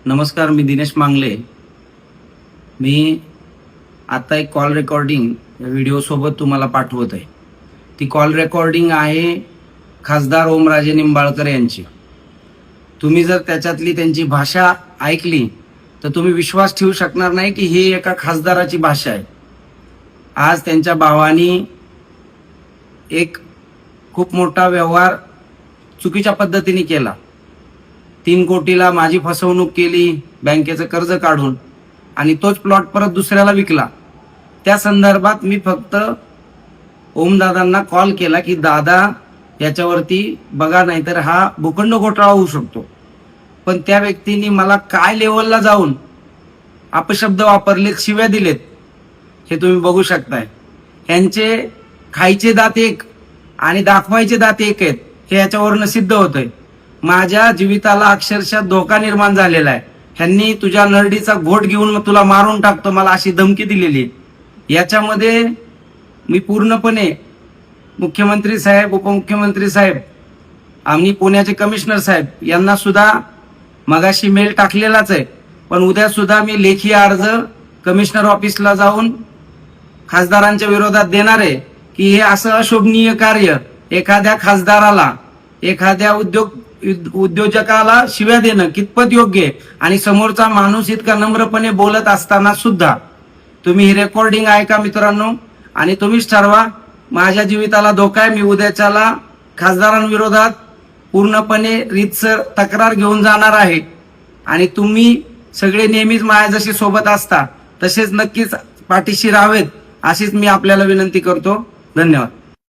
नमस्कार, मी दिनेश मांगले. मी आता एक कॉल रेकॉर्डिंग व्हिडिओ सोबत तुम्हाला पाठवत आहे. ती कॉल रेकॉर्डिंग आहे खासदार ओमराजे निंबाळकर यांची. तुम्ही जर त्याच्यातली त्यांची भाषा ऐकली तर तुम्ही विश्वास ठेवू शकणार नाही की ही एका खासदाराची भाषा आहे. आज त्यांच्या भावानी एक खूप मोठा व्यवहार चुकीच्या पद्धतीने केला. 3 कोटीला माझी फसवणूक केली, बँकेचं कर्ज काढून, आणि तोच प्लॉट परत दुसऱ्याला विकला. त्या संदर्भात मी फक्त ओमदादांना कॉल केला की दादा याच्यावरती बघा, नाहीतर हा भूखंड घोटाळा होऊ शकतो. पण त्या व्यक्तींनी मला काय लेवलला जाऊन अपशब्द वापरलेत, शिव्या दिलेत, हे तुम्ही बघू शकताय. यांचे खायचे दात एक आणि दाखवायचे दात एक आहेत, हे याच्यावरनं सिद्ध होतंय. माझ्या जीविताला अक्षरशः धोका निर्माण झालेला आहे. ह्यांनी तुझ्या नरडीचा घोट घेऊन मग तुला मारून टाकतो, मला अशी धमकी दिलेली. याच्यामध्ये मी पूर्णपणे मुख्यमंत्री साहेब, उपमुख्यमंत्री साहेब आणि पुण्याचे कमिशनर साहेब यांना सुद्धा मगाशी मेल टाकलेलाच आहे. पण उद्या सुद्धा मी लेखी अर्ज कमिशनर ऑफिसला जाऊन खासदारांच्या विरोधात देणार आहे की हे असं अशोभनीय कार्य, एखाद्या खासदाराला, एखाद्या उद्योजकाला शिव्या देणं कितपत योग्य आहे. आणि समोरचा माणूस इतका नम्रपणे बोलत असताना सुद्धा तुम्ही ही रेकॉर्डिंग ऐका मित्रांनो, आणि तुम्हीच ठरवा. माझ्या जीविताला धोका आहे. मी उद्याच्याला खासदारांविरोधात पूर्णपणे रीतसर तक्रार घेऊन जाणार आहे. आणि तुम्ही सगळे नेहमीच माझ्या जशी सोबत असता तसेच नक्कीच पाठीशी राहावेत, अशीच मी आपल्याला विनंती करतो. धन्यवाद.